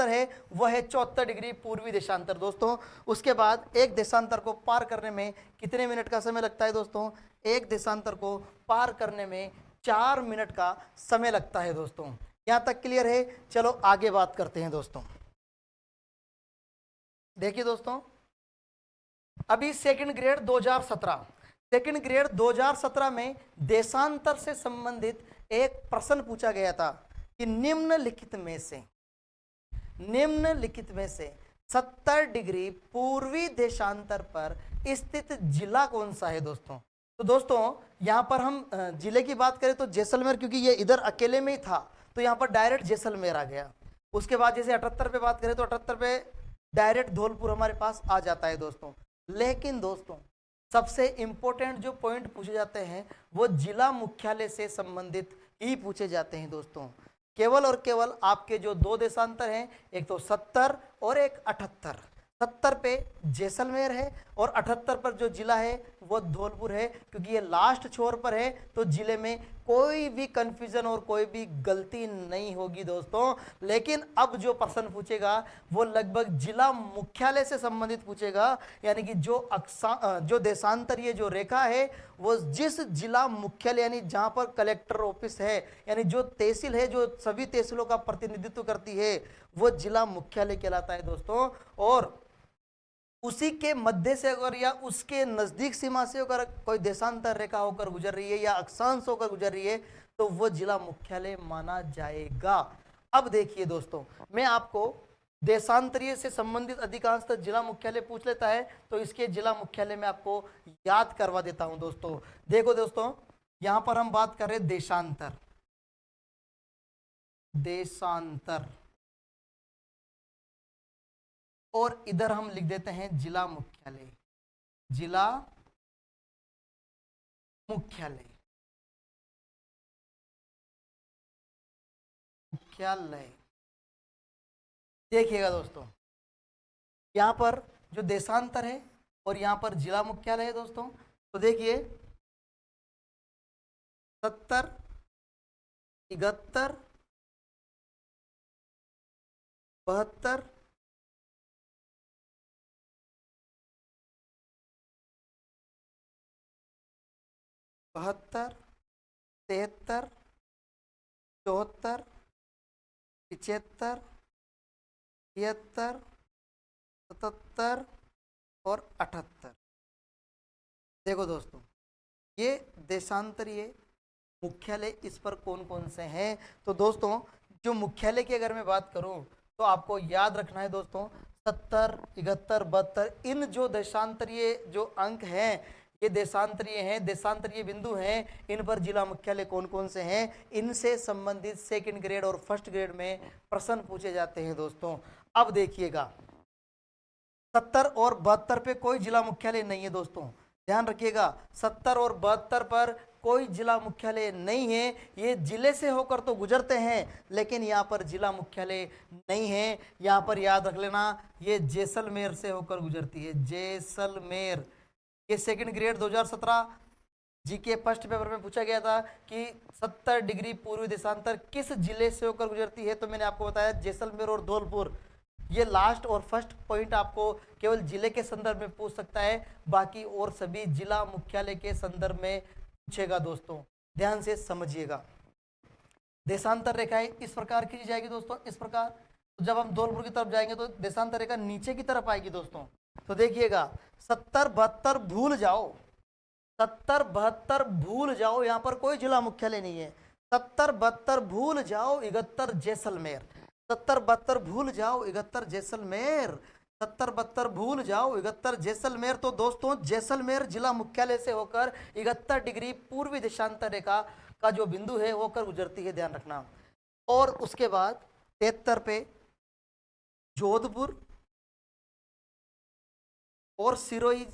A: है वह है 74 डिग्री पूर्वी देशांतर दोस्तों। उसके बाद एक देशांतर को पार करने में कितने मिनट का समय लगता है दोस्तों? एक देशांतर को पार करने में 4 मिनट का समय लगता है दोस्तों। यहां तक क्लियर है? चलो आगे बात करते हैं दोस्तों। देखिए दोस्तों, अभी सेकंड ग्रेड 2017 में देशांतर से संबंधित एक प्रश्न पूछा गया था कि निम्नलिखित में से 70 डिग्री पूर्वी देशांतर पर स्थित जिला कौन सा है दोस्तों? तो दोस्तों यहां पर हम जिले की बात करें तो जैसलमेर, क्योंकि ये इधर अकेले में ही था तो यहां पर डायरेक्ट जैसलमेर आ गया। उसके बाद जैसे 78 पे बात करें तो 78 पे डायरेक्ट धौलपुर हमारे पास आ जाता है दोस्तों। लेकिन दोस्तों सबसे इंपॉर्टेंट जो पॉइंट पूछे जाते हैं वो जिला मुख्यालय से संबंधित ही पूछे जाते हैं दोस्तों। केवल और केवल आपके जो दो देशांतर हैं, एक तो 70 और एक 78। 70 पे जैसलमेर है और 78 पर जो जिला है वो धौलपुर है, क्योंकि ये लास्ट छोर पर है तो जिले में कोई भी कंफ्यूजन और कोई भी गलती नहीं होगी दोस्तों। लेकिन अब जो प्रश्न पूछेगा वो लगभग जिला मुख्यालय से संबंधित पूछेगा, यानी कि जो देशांतरीय जो रेखा है वो जिस जिला मुख्यालय यानी जहां पर कलेक्टर ऑफिस है, यानी जो तहसील है जो सभी तहसीलों का प्रतिनिधित्व करती है, वो जिला मुख्यालय कहलाता है दोस्तों। और उसी के मध्य से अगर या उसके नजदीक सीमा से अगर कोई देशांतर रेखा होकर गुजर रही है या अक्षांश होकर गुजर रही है तो वो जिला मुख्यालय माना जाएगा। अब देखिए दोस्तों, मैं आपको देशांतरीय से संबंधित अधिकांशतः जिला मुख्यालय पूछ लेता है तो इसके जिला मुख्यालय में आपको याद करवा देता हूं दोस्तों। देखो दोस्तों, यहां पर हम बात कर रहे हैं देशांतर, देशांतर, और इधर हम लिख देते हैं जिला मुख्यालय, जिला मुख्यालय, मुख्यालय। देखिएगा दोस्तों, यहां पर जो देशांतर है और यहां पर जिला मुख्यालय है दोस्तों, तो देखिए 70, 71, 72, 72, 73, 74, 75, 73, 77 और 78। देखो दोस्तों, ये देशांतरीय मुख्यालय इस पर कौन कौन से हैं। तो दोस्तों, जो मुख्यालय की अगर मैं बात करूं तो आपको याद रखना है दोस्तों, 70, 71, 72 इन जो देशांतरीय जो अंक हैं ये देशांतरीय हैं, देशांतरीय बिंदु हैं। इन पर जिला मुख्यालय कौन कौन से हैं, इनसे संबंधित सेकंड ग्रेड और फर्स्ट ग्रेड में प्रश्न पूछे जाते हैं दोस्तों। अब देखिएगा, 70 और 72 पे कोई जिला मुख्यालय नहीं है दोस्तों, ध्यान रखिएगा। 70 और 72 पर कोई जिला मुख्यालय नहीं है, ये जिले से होकर तो गुजरते हैं लेकिन यहाँ पर जिला मुख्यालय नहीं है। यहाँ पर याद रख लेना, ये जैसलमेर से होकर गुजरती है, जैसलमेर। ये second grade 2017 GK first paper में पूछा गया था कि 70 डिग्री पूर्वी देशांतर किस जिले से होकर गुजरती है, तो मैंने आपको बताया जैसलमेर और धौलपुर। ये लास्ट और फर्स्ट पॉइंट आपको केवल जिले के संदर्भ में पूछ सकता है, बाकी और सभी जिला मुख्यालय के संदर्भ में पूछेगा दोस्तों, ध्यान से समझिएगा। देशांतर रेखाएं इस प्रकार खींची जाएगी दोस्तों, इस प्रकार। तो जब हम धौलपुर की तरफ जाएंगे तो देशांतर रेखा नीचे की तरफ आएगी दोस्तों। तो देखिएगा, 70, 72 भूल जाओ, 70, 72 भूल जाओ, यहाँ पर कोई जिला मुख्यालय नहीं है। 70, 72 भूल जाओ, 71 जैसलमेर, 70, 72 भूल जाओ, 71 जैसलमेर, 70, 72 भूल जाओ, 71 जैसलमेर। तो दोस्तों, जैसलमेर जिला मुख्यालय से होकर 71 डिग्री पूर्वी देशांतर रेखा का जो बिंदु है होकर गुजरती है, ध्यान रखना। और उसके बाद 73 पे जोधपुर और सिरोही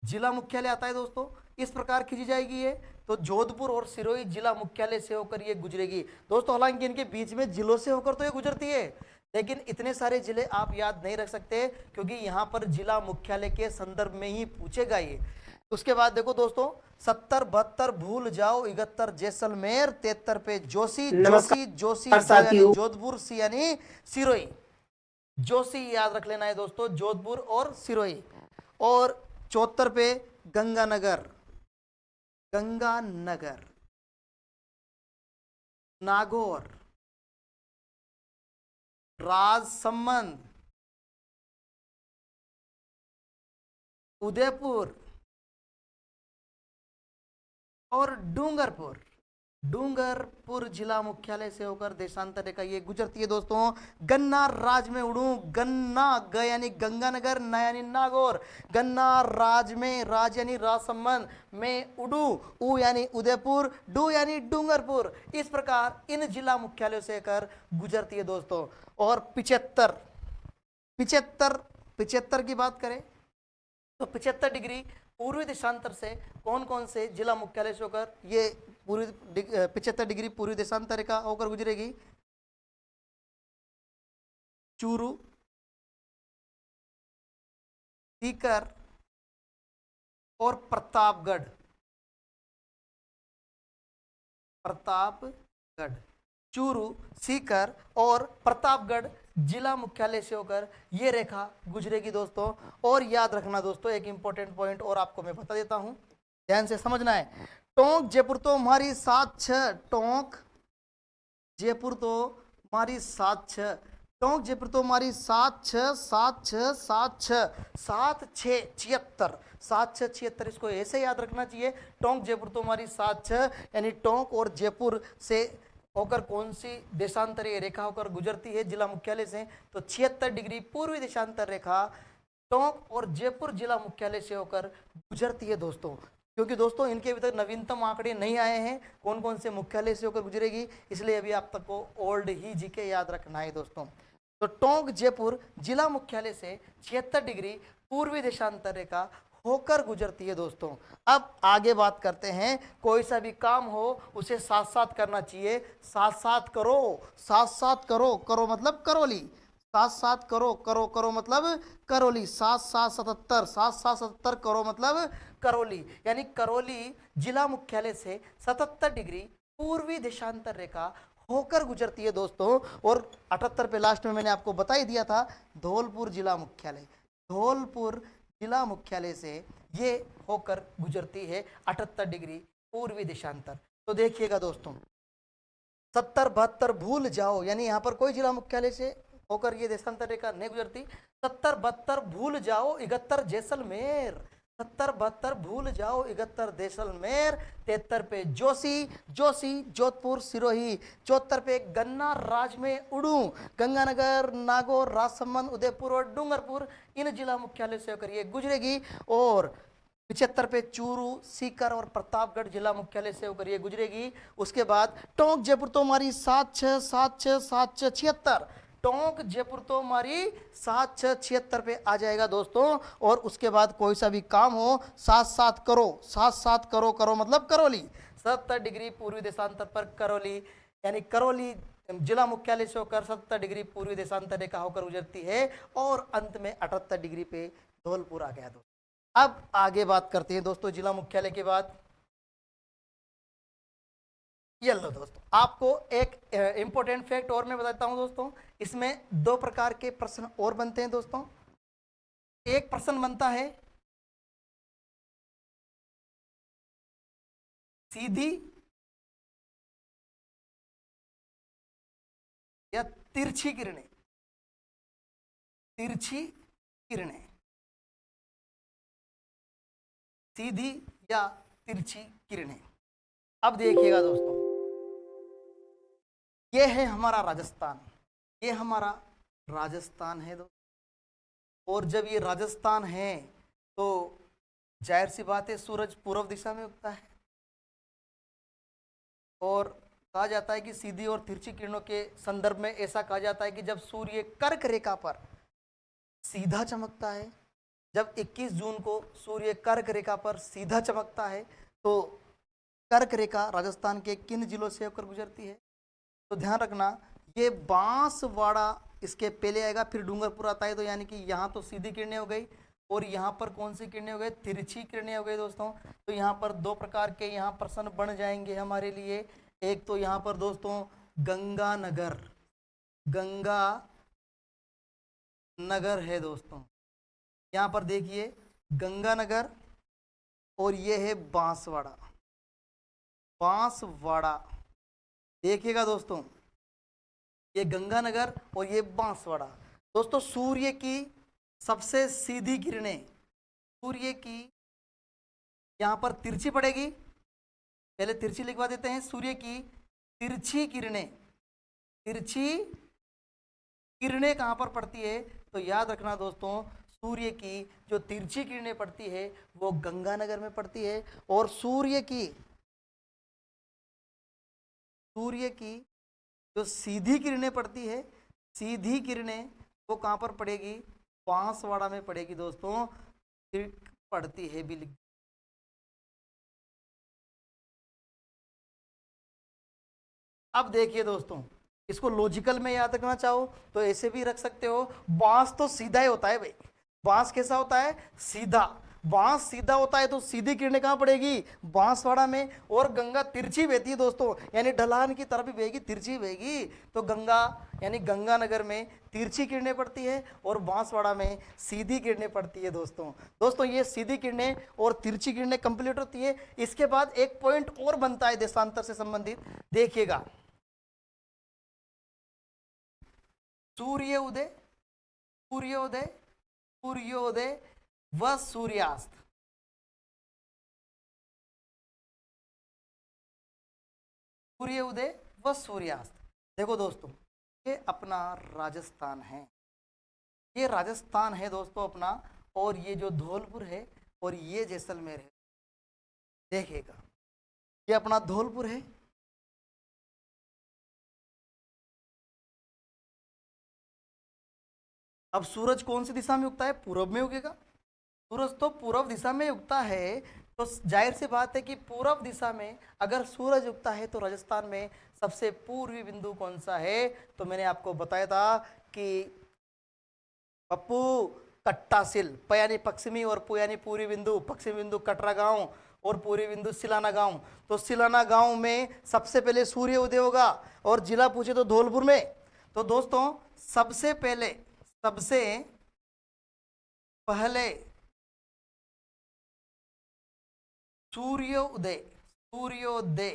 A: जिला मुख्यालय आता है दोस्तों, इस प्रकार खींची जाएगी ये। तो जोधपुर और सिरोही जिला मुख्यालय से होकर ये गुजरेगी दोस्तों। हालांकि इनके बीच में जिलों से होकर तो ये गुजरती है, लेकिन इतने सारे जिले आप याद नहीं रख सकते क्योंकि यहाँ पर जिला मुख्यालय के संदर्भ में ही पूछेगा ये। उसके बाद देखो दोस्तों, 70, 72 भूल जाओ, 71 जैसलमेर, 73 पे जोशी, जोशी यानी जोधपुर, सी यानी सिरोही, जोशी याद रख लेना है दोस्तों, जोधपुर और सिरोही। और 74 पे गंगानगर, गंगानगर, नागौर, राजसमंद, उदयपुर और डूंगरपुर। डूंगरपुर जिला मुख्यालय से होकर देशांतर रेखा ये गुजरती है दोस्तों। गन्ना राज में उड़ू, गन्ना ग यानी गंगानगर, न यानी नागौर, गन्ना राज में, राज यानी राजसमंद में, उड़ू उ यानी उदयपुर, डू यानी डूंगरपुर। इस प्रकार इन जिला मुख्यालयों से होकर गुजरती है दोस्तों। और 75 75 की बात करें तो 75 डिग्री पूर्वी देशांतर से कौन कौन से जिला मुख्यालय से होकर ये पूर्वी 75 डिग्री पूर्वी देशांतर रेखा होकर गुजरेगी। चूरू, सीकर और प्रतापगढ़, प्रतापगढ़, चूरू, सीकर और प्रतापगढ़ जिला मुख्यालय से होकर ये रेखा गुजरेगी दोस्तों। और याद रखना दोस्तों, एक इंपॉर्टेंट पॉइंट और आपको मैं बता देता हूं, ध्यान से समझना है। टोंक जयपुर तो हमारी 7-6, टोंक जयपुर तो हमारी 7-6, टोंक जयपुर तो हमारी 7-6, 7-6, 7-6, 7-6 76, 7-6 76, इसको ऐसे याद रखना चाहिए। टोंक जयपुर तो हमारी 7-6, यानी टोंक और जयपुर से होकर कौन सी देशांतरीय रेखा होकर गुजरती है जिला मुख्यालय से, तो 76 डिग्री पूर्वी देशांतर रेखा टोंक और जयपुर जिला मुख्यालय से होकर गुजरती है दोस्तों। क्योंकि दोस्तों इनके अभी तक नवीनतम आंकड़े नहीं आए हैं कौन कौन से मुख्यालय से होकर गुजरेगी, इसलिए अभी आप तक को ओल्ड ही जीके याद रखना है दोस्तों। तो टोंक जयपुर जिला मुख्यालय से 76 डिग्री पूर्वी देशांतर रेखा होकर गुजरती है दोस्तों। अब आगे बात करते हैं, कोई सा भी काम हो उसे साथ साथ करना चाहिए। साथ साथ करो, साथ साथ करो, करो मतलब करौली, साथ साथ करो, करो करो मतलब करौली, 7-7 77, 7-7 77 करो मतलब करौली, यानी करौली जिला मुख्यालय से 77 डिग्री पूर्वी देशांतर रेखा होकर गुजरती है दोस्तों। और 78 पे लास्ट में मैंने आपको बता ही दिया था, धौलपुर जिला मुख्यालय, धौलपुर जिला मुख्यालय से ये होकर गुजरती है 78 डिग्री पूर्वी देशांतर। तो देखिएगा दोस्तों, 70 72 भूल जाओ, यानी यहाँ पर कोई जिला मुख्यालय से होकर ये देशांतर रेखा नहीं गुजरती। 70 72 भूल जाओ 71 जैसलमेर, 70 72 भूल जाओ 71 जैसलमेर। 73 पे जोशी, जोशी जोधपुर सिरोही। 74 पे गन्ना राज में उड़ू, गंगानगर, नागौर, राजसमंद, उदयपुर और डूंगरपुर इन जिला मुख्यालय से होकर ये गुजरेगी। और 75 पे चूरू, सीकर और प्रतापगढ़ जिला मुख्यालय से होकर ये गुजरेगी। उसके बाद टोंक जयपुर तो हमारी 7-6, 7-6, 7-6 76, टोंक जयपुर तो हमारी 7-6 76 पे आ जाएगा दोस्तों। और उसके बाद कोई सा भी काम हो साथ साथ करो, साथ साथ करो, करो मतलब करौली, 70 डिग्री पूर्वी देशांतर पर करौली, यानी करौली जिला मुख्यालय से होकर 70 डिग्री पूर्वी देशांतर रेखा होकर गुजरती है। और अंत में 78 डिग्री पे धौलपुर आ गया दोस्तों। अब आगे बात करते हैं दोस्तों जिला मुख्यालय के बाद। ये लो दोस्तों, आपको एक इंपॉर्टेंट फैक्ट और मैं बताता हूं दोस्तों, इसमें 2 प्रकार के प्रश्न और बनते हैं दोस्तों। एक प्रश्न बनता है सीधी या तिरछी किरणें, तिरछी किरणें, सीधी या तिरछी किरणें। अब देखिएगा दोस्तों, ये है हमारा राजस्थान, ये हमारा राजस्थान है दोस्तों। और जब ये राजस्थान है तो जाहिर सी बात है सूरज पूर्व दिशा में उगता है। और कहा जाता है कि सीधी और तिरछी किरणों के संदर्भ में ऐसा कहा जाता है कि जब सूर्य कर्क रेखा पर सीधा चमकता है, जब 21 जून को सूर्य कर्क रेखा पर सीधा चमकता है, तो कर्क रेखा राजस्थान के किन जिलों से होकर गुजरती है, तो ध्यान रखना ये बांसवाड़ा इसके पहले आएगा, फिर डूंगरपुर आता है। तो यानी कि यहाँ तो सीधी किरणें हो गई और यहाँ पर कौन सी किरणें हो गई, तिरछी किरणें हो गई दोस्तों। तो यहाँ पर 2 प्रकार के यहाँ प्रश्न बन जाएंगे हमारे लिए। एक तो यहाँ पर दोस्तों गंगानगर, गंगा नगर है दोस्तों, यहाँ पर देखिए गंगानगर, और ये है बांसवाड़ा, बांसवाड़ा। देखिएगा दोस्तों ये गंगानगर और ये बांसवाड़ा। दोस्तों सूर्य की सबसे सीधी किरणें, सूर्य की यहाँ पर तिरछी पड़ेगी, पहले तिरछी लिखवा देते हैं। सूर्य की तिरछी किरणें, तिरछी किरणें कहाँ पर पड़ती है, तो याद रखना दोस्तों सूर्य की जो तिरछी किरणें पड़ती है वो गंगानगर में पड़ती है। और सूर्य की जो सीधी किरणें पड़ती है, सीधी किरणें वो कहाँ पर पड़ेगी, बांसवाड़ा में पड़ेगी दोस्तों, पड़ती है भी। अब देखिए दोस्तों, इसको लॉजिकल में याद रखना चाहो तो ऐसे भी रख सकते हो। बांस तो सीधा ही होता है भाई। बांस कैसा होता है? सीधा। बांस सीधा होता है तो सीधी किरणें कहाँ पड़ेगी? बांसवाड़ा में। और गंगा तिरछी बहती है दोस्तों, यानी ढलान की तरफ ही बहेगी, तिरछी बहेगी। तो गंगा यानी गंगानगर में तिरछी किरणें पड़ती है और बांसवाड़ा में सीधी किरणें पड़ती है दोस्तों। दोस्तों ये सीधी किरणें और तिरछी किरणें कंप्लीट होती है। इसके बाद एक पॉइंट और बनता है देशांतर से संबंधित, देखिएगा। सूर्य उदय, सूर्योदय, सूर्योदय व सूर्यास्त। सूर्य उदय व सूर्यास्त। देखो दोस्तों, ये अपना राजस्थान है, ये राजस्थान है दोस्तों अपना। और ये जो धौलपुर है और ये जैसलमेर है, देखिएगा ये अपना धौलपुर है। अब सूरज कौन सी दिशा में उगता है? पूर्व में उगेगा। सूरज तो पूर्व दिशा में उगता है, तो जाहिर सी बात है कि पूर्व दिशा में अगर सूरज उगता है तो राजस्थान में सबसे पूर्वी बिंदु कौन सा है? तो मैंने आपको बताया था कि पप्पू कट्टासिल, प यानी पश्चिमी और पू यानी पूर्वी बिंदु। पश्चिमी बिंदु कटरा गांव और पूर्वी बिंदु सिलाना गांव। तो सिलाना गांव में सबसे पहले सूर्य उदय होगा। और जिला पूछे तो धौलपुर में। तो दोस्तों सबसे पहले, सबसे पहले सूर्योदय, सूर्योदय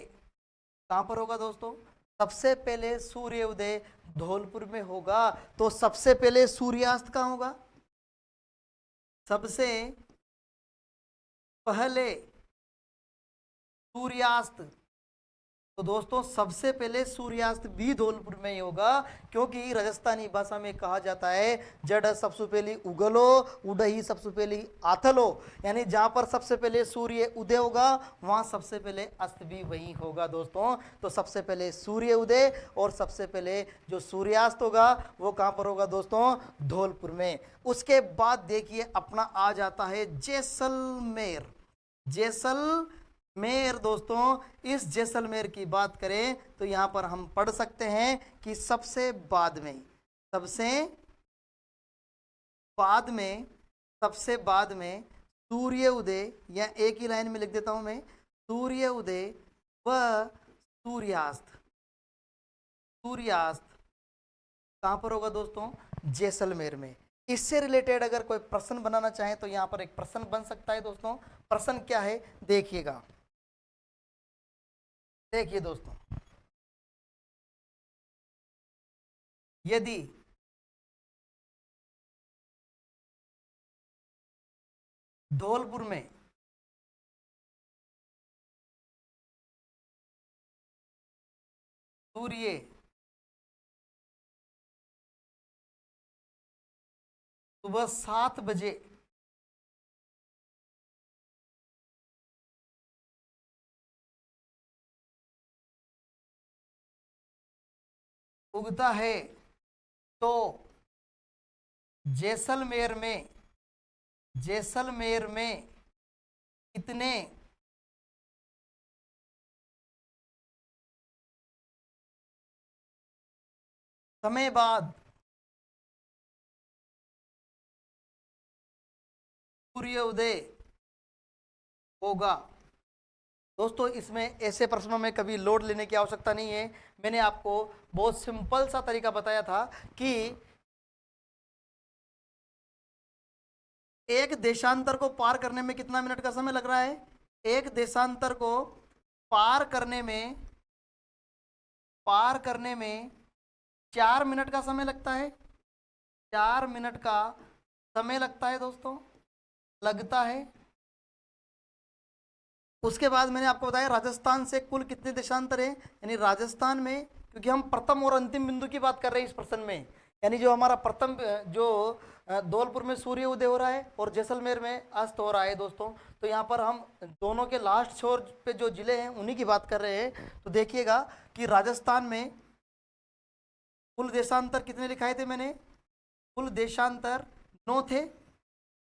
A: कहां पर होगा दोस्तों? सबसे पहले सूर्योदय धौलपुर में होगा। तो सबसे पहले सूर्यास्त कहां होगा? सबसे पहले सूर्यास्त, तो दोस्तों सबसे पहले सूर्यास्त भी धौलपुर में ही होगा। क्योंकि राजस्थानी भाषा में कहा जाता है जड़ सबसे पहली उगलो, उड़ही सबसे पहली आथलो। यानी जहां पर सबसे पहले सूर्य उदय होगा वहां सबसे पहले अस्त भी वही होगा दोस्तों। तो सबसे पहले सूर्य उदय और सबसे पहले जो सूर्यास्त होगा वो कहां पर होगा दोस्तों? धौलपुर में। उसके बाद देखिए अपना आ जाता है जैसलमेर। जैसलमेर दोस्तों, इस जैसलमेर की बात करें तो यहां पर हम पढ़ सकते हैं कि सबसे बाद में, सबसे बाद में, सबसे बाद में सूर्य उदय, या एक ही लाइन में लिख देता हूं मैं, सूर्य उदय व सूर्यास्त। सूर्यास्त कहां पर होगा दोस्तों? जैसलमेर में। इससे रिलेटेड अगर कोई प्रश्न बनाना चाहे तो यहां पर एक प्रश्न बन सकता है दोस्तों। प्रश्न क्या है देखिएगा। देखिए दोस्तों, यदि धौलपुर में सूर्य सुबह 7 बजे उगता है तो जैसलमेर में, जैसलमेर में कितने समय बाद सूर्योदय होगा? दोस्तों इसमें ऐसे प्रश्नों में कभी लोड लेने की आवश्यकता नहीं है। मैंने आपको बहुत सिंपल सा तरीका बताया था कि एक देशांतर को पार करने में कितना मिनट का समय लग रहा है? एक देशांतर को पार करने में, पार करने में 4 मिनट का समय लगता है। 4 मिनट का समय लगता है दोस्तों, लगता है। उसके बाद मैंने आपको बताया राजस्थान से कुल कितने देशांतर है, यानी राजस्थान में, क्योंकि हम प्रथम और अंतिम बिंदु की बात कर रहे हैं इस प्रश्न में, यानी जो हमारा प्रथम जो धौलपुर में सूर्य उदय हो रहा है और जैसलमेर में अस्त हो रहा है दोस्तों। तो यहाँ पर हम दोनों के लास्ट छोर पे जो जिले हैं उन्हीं की बात कर रहे हैं। तो देखिएगा कि राजस्थान में कुल देशांतर कितने लिखाए थे मैंने? कुल देशांतर 9 थे।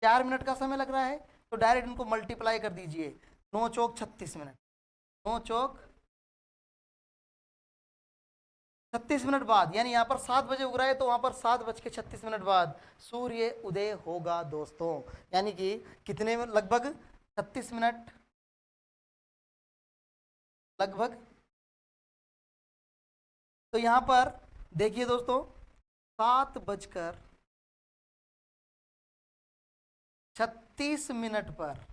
A: 4 मिनट का समय लग रहा है तो डायरेक्ट इनको मल्टीप्लाई कर दीजिए। 9 चौक 36 मिनट, 9 चौक 36 मिनट बाद, यानी यहाँ पर 7 बजे उग रहा है तो वहाँ पर 7:36 बाद सूर्य उदय होगा दोस्तों। यानी कि कितने में, लगभग 36 मिनट, लगभग। तो यहाँ पर देखिए दोस्तों, 7:36 पर,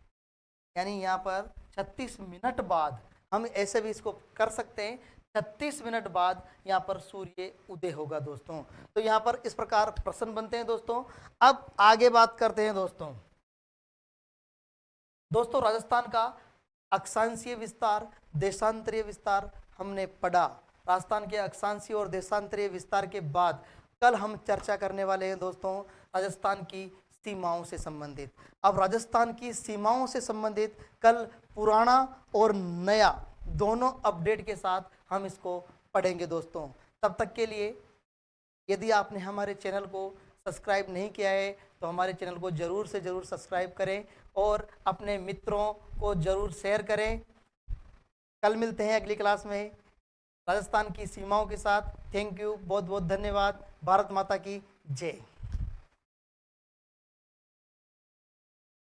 A: यानी यहाँ पर 36 मिनट बाद, हम ऐसे भी इसको कर सकते हैं, 36 मिनट बाद यहाँ पर सूर्य उदय होगा दोस्तों। तो यहाँ पर इस प्रकार प्रश्न बनते हैं दोस्तों। अब आगे बात करते हैं दोस्तों। दोस्तों राजस्थान का अक्षांशीय विस्तार, देशांतरीय विस्तार हमने पढ़ा। राजस्थान के अक्षांशीय और देशांतरीय विस्तार के बाद कल हम चर्चा करने वाले हैं दोस्तों राजस्थान की सीमाओं से संबंधित। अब राजस्थान की सीमाओं से संबंधित कल पुराना और नया दोनों अपडेट के साथ हम इसको पढ़ेंगे दोस्तों। तब तक के लिए यदि आपने हमारे चैनल को सब्सक्राइब नहीं किया है तो हमारे चैनल को ज़रूर से ज़रूर सब्सक्राइब करें और अपने मित्रों को ज़रूर शेयर करें। कल मिलते हैं अगली क्लास में राजस्थान की सीमाओं के साथ। थैंक यू, बहुत बहुत धन्यवाद। भारत माता की जय।